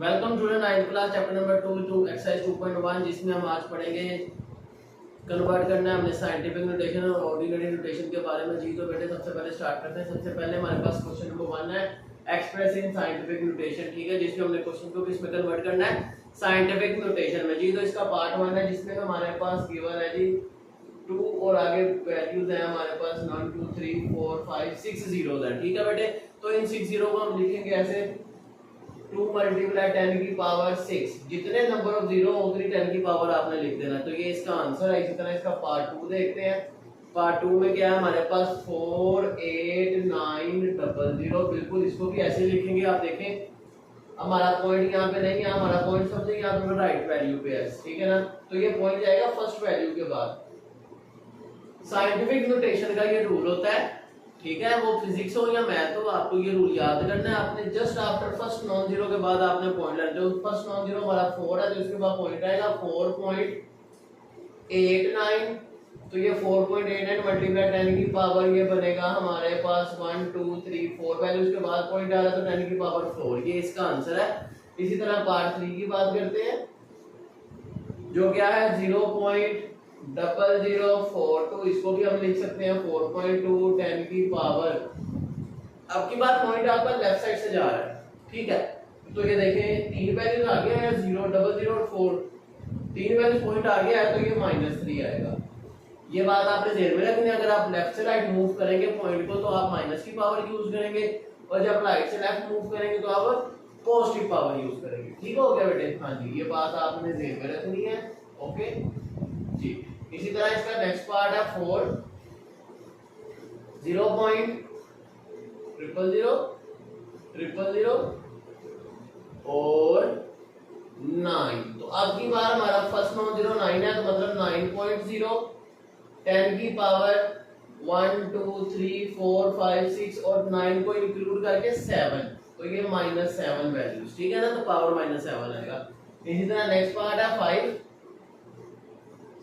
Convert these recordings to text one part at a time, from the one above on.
Welcome student, 9th class chapter number 2 to exercise 2.1, जिसमें हम आज पढ़ेंगे कन्वर्ट करना है हमने साइंटिफिक नोटेशन और ऑर्डिनरी नोटेशन के बारे में। जी तो बेटे सबसे पहले स्टार्ट करते हैं। सबसे पहले हमारे पास क्वेश्चन नंबर 1 है एक्सप्रेस इन साइंटिफिक नोटेशन, ठीक है, जिसमें हमने क्वेश्चन को किसमें कन्वर्ट करना है, साइंटिफिक नोटेशन में। जी तो इसका पार्ट 1 है जिसमें हमारे पास गिवन है जी 2 और आगे वैल्यूज हैं हमारे पास 1 2 3 4 5 6 जीरोस है, ठीक है बेटे। तो इन 6 जीरो को हम लिखेंगे ऐसे 2 मल्टीप्लाई 10 की पावर 6, जितने नंबर ऑफ जीरो उतनी 10 की पावर आपने लिख देना। तो ये इसका आंसर है। इसी तरह इसका पार्ट 2 देखते हैं। पार्ट 2 में क्या है हमारे पास 4 8 9 0 बिल्कुल इसको भी ऐसे लिखेंगे। आप देखें हमारा पॉइंट यहाँ पे नहीं है, हमारा पॉइंट समझे यहाँ पे राइट वैल्यू पे है, ठीक है ना। तो ये पॉइंट जाएगा फर्स्ट वैल्यू के बाद। साइंटिफिक नोटेशन का ये रूल होता है, ठीक है, वो फिजिक्स हो या मैथ हो, आपको ये रूल याद करना है। आपने just after first non zero के बाद आपने पॉइंट लेना। जो फर्स्ट नॉन जीरो हमारा 4 है तो इसके बाद पॉइंट आएगा 4.89। तो ये 4.89 मल्टीप्लाई 10 की पावर ये बनेगा हमारे पास 1 2 3 4 वैल्यू, उसके बाद पॉइंट आ रहा है तो 10 की पावर 4, ये इसका आंसर है। इसी तरह पार्ट 3 की बात करते हैं, जो क्या है 0.0042, इसको भी हम लिख सकते हैं 4.2 10 की पावर। अब की बात पॉइंट आपका लेफ्ट साइड से जा रहा है, ठीक है। तो ये देखें तीन वैल्यूज आ गया है 0 00 और 4, तीन वैल्यूज पॉइंट आ गया है तो ये -3 आएगा। ये बात आपने ध्यान में रखनी है। अगर आप लेफ्ट से राइट मूव करेंगे पॉइंट को तो आप माइनस की पावर यूज करेंगे, और जब राइट से लेफ्ट मूव करेंगे तो आप पॉजिटिव पावर यूज करेंगे। ठीक हो गया बेटे? हाँ जी, ये बात आपने ध्यान में रखनी है। ओके जी। इसी तरह इसका नेक्स्ट पार्ट है 4 0.00000 और 9। तो अब की बार हमारा फर्स्ट नॉन जीरो 9 है, तो मतलब 9.0 10 की पावर 1 2 3 4 5 6 और 9 को इंक्लूड करके 7, तो ये -7 वैल्यूज, ठीक है ना। तो पावर -7 आएगा। इसी तरह नेक्स्ट पार्ट है 5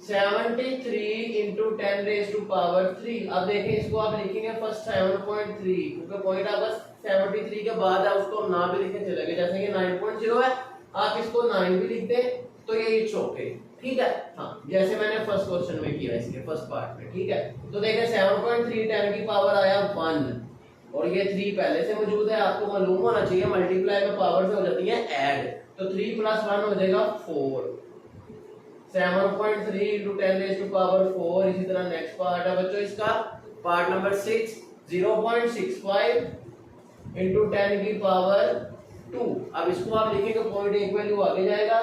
73 into 10 raised to power 3। अब देखें इसको आप लिखेंगे फर्स्ट 7.3, क्योंकि पॉइंट आपका 73 के बाद है, उसको हम ना भी लिखे चलेंगे। जैसे कि 9.0 है, आप इसको 9 भी लिख दें तो ये चौके, ठीक है। हाँ, जैसे मैंने फर्स्ट क्वेश्चन में किया इसके फर्स्ट पार्ट में, ठीक है। तो देखें 7.3 10 की पावर आया 1 और ये 3 पहले से मौजूद है। आपको मालूम होना चाहिए मल्टीप्लाई में पावर से हो जाती है ऐड, तो 3 + 1 हो जाएगा 4। 7.3 into 10 raised to power 4। इसी तरह नेक्स्ट पार्ट है बच्चों इसका पार्ट नंबर 6 0.65 into 10 की पावर 2। अब इसको आप लिखेंगे पॉइंट एक वैल्यू आगे जाएगा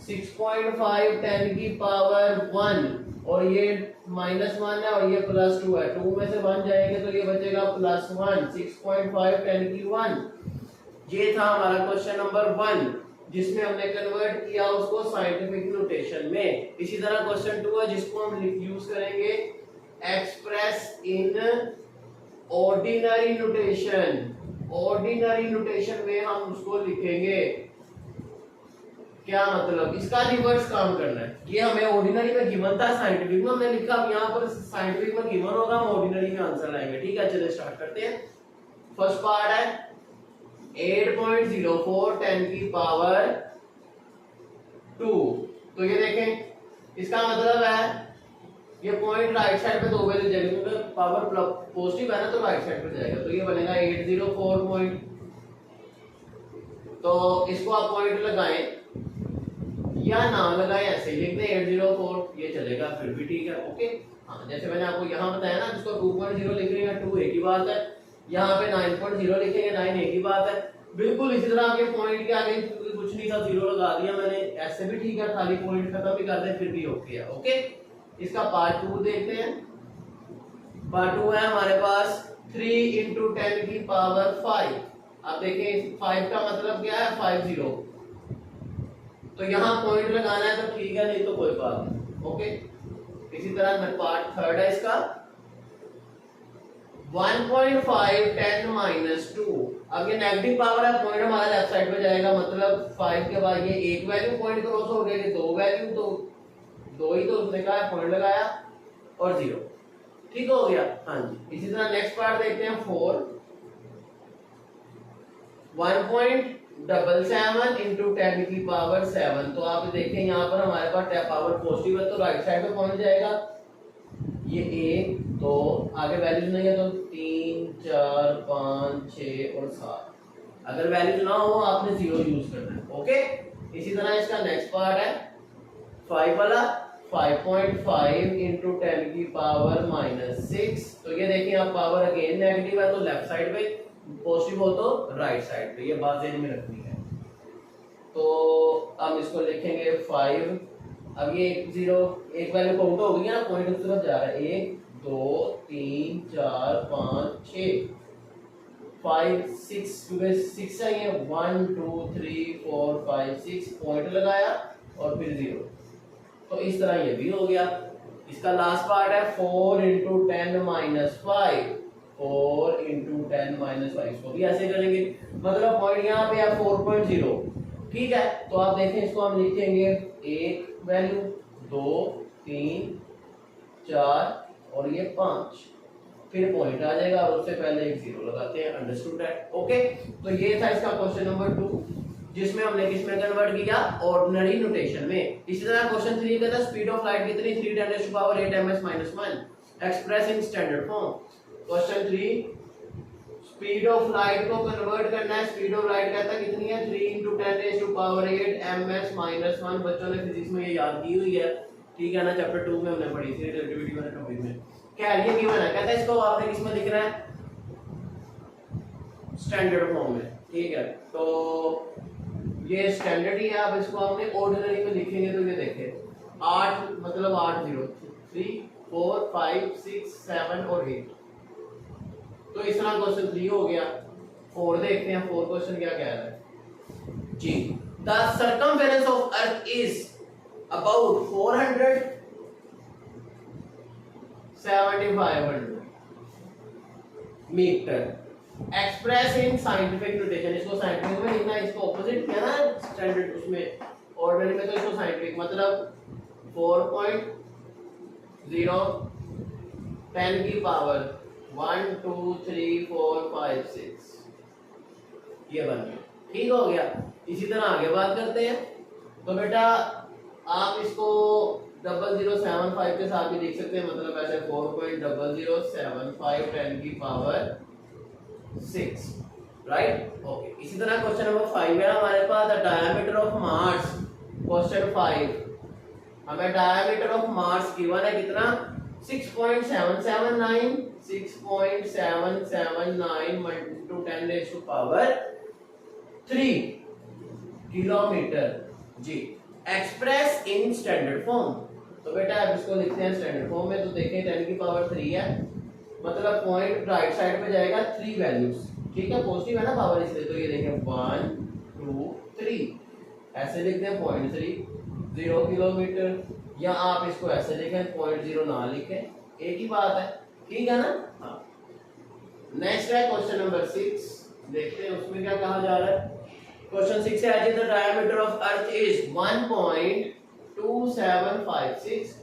6.5 10 की पावर 1 और ये -1 है और ये +2 है, 2 में से 1 जाएंगे तो ये बचेगा +1, 6.5 10 की 1। ये था हमारा क्वेश्चन नंबर 1 जिसमें हमने कन्वर्ट किया उसको साइंटिफिक नोटेशन में। इसी तरह क्वेश्चन 2 है जिसको हम यूज करेंगे express in ordinary notation. Ordinary notation में हम उसको लिखेंगे, क्या मतलब इसका रिवर्स काम करना है। ये हमें ऑर्डिनरी में गिवन था, साइंटिफिक में हमने लिखा, अब यहाँ पर साइंटिफिक में गिवन होगा, हम ऑर्डिनरी में आंसर लाएंगे, ठीक है। चलिए स्टार्ट करते हैं। फर्स्ट पार्ट है 8.04 10 की पावर 2। तो ये देखें इसका मतलब है ये पॉइंट राइट साइड पे दो वैल्यू जाएगी, क्योंकि पावर पॉजिटिव है ना तो राइट साइड पे जाएगा। तो ये बनेगा 804 पॉइंट। तो इसको आप पॉइंट लगाएं या ना लगाएं, ऐसे लिख दें 804, ये चलेगा फिर भी, ठीक है। ओके हाँ, जैसे मैंने आपको यहाँ बताया ना, जिसको 2.0 लिखेंगे 2 एक ही बात है, यहाँ पे 9.0 लिखेंगे 9 एक ही बात है। बिल्कुल इसी तरह आपके पॉइंट के आगे कुछ नहीं था, 0 लगा दिया मैंने, ऐसे भी ठीक है, खाली पॉइंट खत्म भी कर दे फिर भी ओके है। ओके, इसका पार्ट 2 देखते हैं। पार्ट 2 है हमारे पास 3 into 10 की पावर 5। अब देखें 5 का मतलब क्या है 50, तो यहाँ पॉइंट लगाना है तो ठीक है, नहीं तो कोई बात नहीं। ओके, इसी तरह पार्ट 3 है इसका 1.5 10 -2। अब ये नेगेटिव पावर है, पॉइंट हमारा लेफ्ट साइड पे जाएगा, मतलब 5 के बाद ये एक वैल्यू पॉइंट क्रॉस हो गया, ये दो वैल्यू, तो दो ही तो उसने कहा पॉइंट लगाया और 0, ठीक हो गया। हाँ जी, इसी तरह नेक्स्ट पार्ट देखते हैं 4 1.9 7 इंटू 10 की पावर 7। तो आप देखें यहाँ पर हमारे पास पावर पॉजिटिव है तो राइट साइड पे पहुंच जाएगा। ये 1 2 आगे वैल्यूज नहीं है तो 3 4 5 6 और 7। अगर वैल्यूज ना हो आपने 0 यूज करना है। ओके, इसी तरह इसका नेक्स्ट पार्ट है 5 वाला। 5.5 इंटू 10 की पावर -6। तो ये देखिए आप पावर अगेन नेगेटिव है तो लेफ्ट साइड पे, पॉजिटिव हो तो राइट साइड पे, ये बात ध्यान में रखनी है। तो हम इसको लिखेंगे 5। अब ये 0 एक वैल्यू काउंट हो गई है ना, पॉइंट उस तरफ जा रहा है। 1 2 3 4 5 6 5 6 क्योंकि 6 है ये 1 2 3 4 5 6 पॉइंट लगाया और फिर 0। तो इस तरह ये भी हो गया। इसका लास्ट पार्ट है 4 इंटू 10 - 5। 4 इंटू 10 - 5 इसको भी ऐसे करेंगे, मतलब पॉइंट यहाँ पे है 4.0। ठीक है, तो आप देखें इसको हम लिखेंगे 1 वैल्यू 2 3 4 और ये 5, फिर पॉइंट आ जाएगा और उससे पहले एक 0 लगाते हैं। अंडरस्टूड है? ओके, तो ये था इसका क्वेश्चन नंबर 2 जिसमें हमने किसमें कन्वर्ट किया, ऑर्डिनरी नोटेशन में। इसी तरह क्वेश्चन 3 कहता है स्पीड ऑफ लाइट कितनी, 3 × 10⁸ ms-1 express in standard form. Question 3 speed of light को कन्वर्ट करना है। स्पीड ऑफ लाइट कहता है कितनी है, 3 × 10⁸ ms-1। बच्चों ने फिजिक्स में ये याद की हुई है, ठीक है ना, चैप्टर 2 में हमने पढ़ी थी रिलेटिविटी वाले टॉपिक में। क्या है ये गिवन है, कहता है इसको आपने किसमें लिखना है, स्टैंडर्ड फॉर्म में। ठीक है, तो ये स्टैंडर्ड ही है। अब इसको हमने ऑर्डिनरी में लिखेंगे तो ये देखें 8 मतलब 8 0 3 4 5 6 7 और 8। तो इस तरह क्वेश्चन 3 हो गया। 4 देखते हैं, 4 क्वेश्चन क्या कह रहा है जी। The circumference of earth is about 475 metre express in scientific notation. इसको साइंटिफिक में लिखना है, इसको ऑपोजिट किया ना स्टैंडर्ड उसमें, ऑर्डिनरी में तो इसको साइंटिफिक मतलब 4.0 10 की पावर 1 2 3 4 5 6 ये बन गया। ठीक हो गया। इसी तरह आगे बात करते हैं। तो बेटा आप इसको 0075 के साथ भी लिख सकते हैं, मतलब ऐसे 4.0075 10 की पावर 6, राइट। ओके, इसी तरह क्वेश्चन नंबर 5 है हमारे पास, the diameter of Mars. Question 5 हमें डायमीटर ऑफ मार्स गिवन है कितना, 6.779 × 10⁻³ किलोमीटर जी, एक्सप्रेस इन स्टैंडर्ड फॉर्म। तो बेटा अब इसको लिखते हैं स्टैंडर्ड फॉर्म में। तो देखें 10 की पावर 3 है, मतलब पॉइंट राइट साइड पे जाएगा 3 वैल्यूज। ठीक है, पॉजिटिव है ना पावर इसलिए। तो ये देखें 1 2 3 ऐसे लिखते हैं 0.30 किलोमीटर, या आप इसको ऐसे लिखें 0.0 ना लिखें, एक ही बात है। ठीक है ना। हाँ, नेक्स्ट है क्वेश्चन नंबर 6, देखते हैं उसमें क्या कहा जा रहा है। क्वेश्चन 6 है the diameter of earth is 1.2756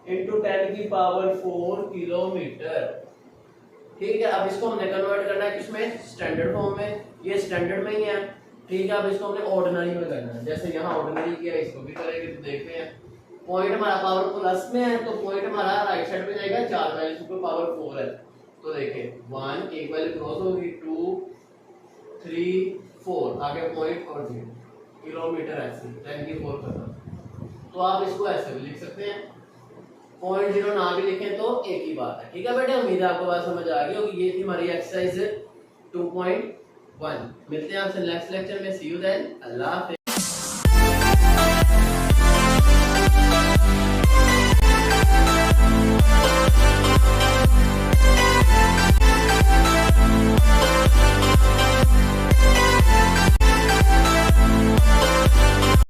× 10 की पावर 4 किलोमीटर। ठीक है, अब इसको हमने कन्वर्ट करना है किसमें, स्टैंडर्ड फॉर्म में। ये स्टैंडर्ड में ही है। ठीक है, अब इसको हमने ऑर्डिनरी में करना है। जैसे यहाँ ऑर्डिनरी किया, इसको भी करेंगे। तो देखते हैं पॉइंट हमारा पावर प्लस में है, तो पॉइंट हमारा राइट साइड पे जाएगा 4 वैल्यू पे पावर 4 है। तो देखें 1 एक वैल्यू क्रॉस होगी, 2 3 4 आगे पॉइंट और 0 किलोमीटर ऐसे 10 की 4 करना। तो आप इसको ऐसे भी लिख सकते हैं, 0.0 ना भी लिखें तो एक ही बात है। ठीक है बेटे, उम्मीद है आपको बात समझ आ गई होगी। ये थी हमारी एक्सरसाइज 2.1। मिलते हैं आपसे नेक्स्ट लेक्चर में। सी यू देन, अल्लाह हाफिज़।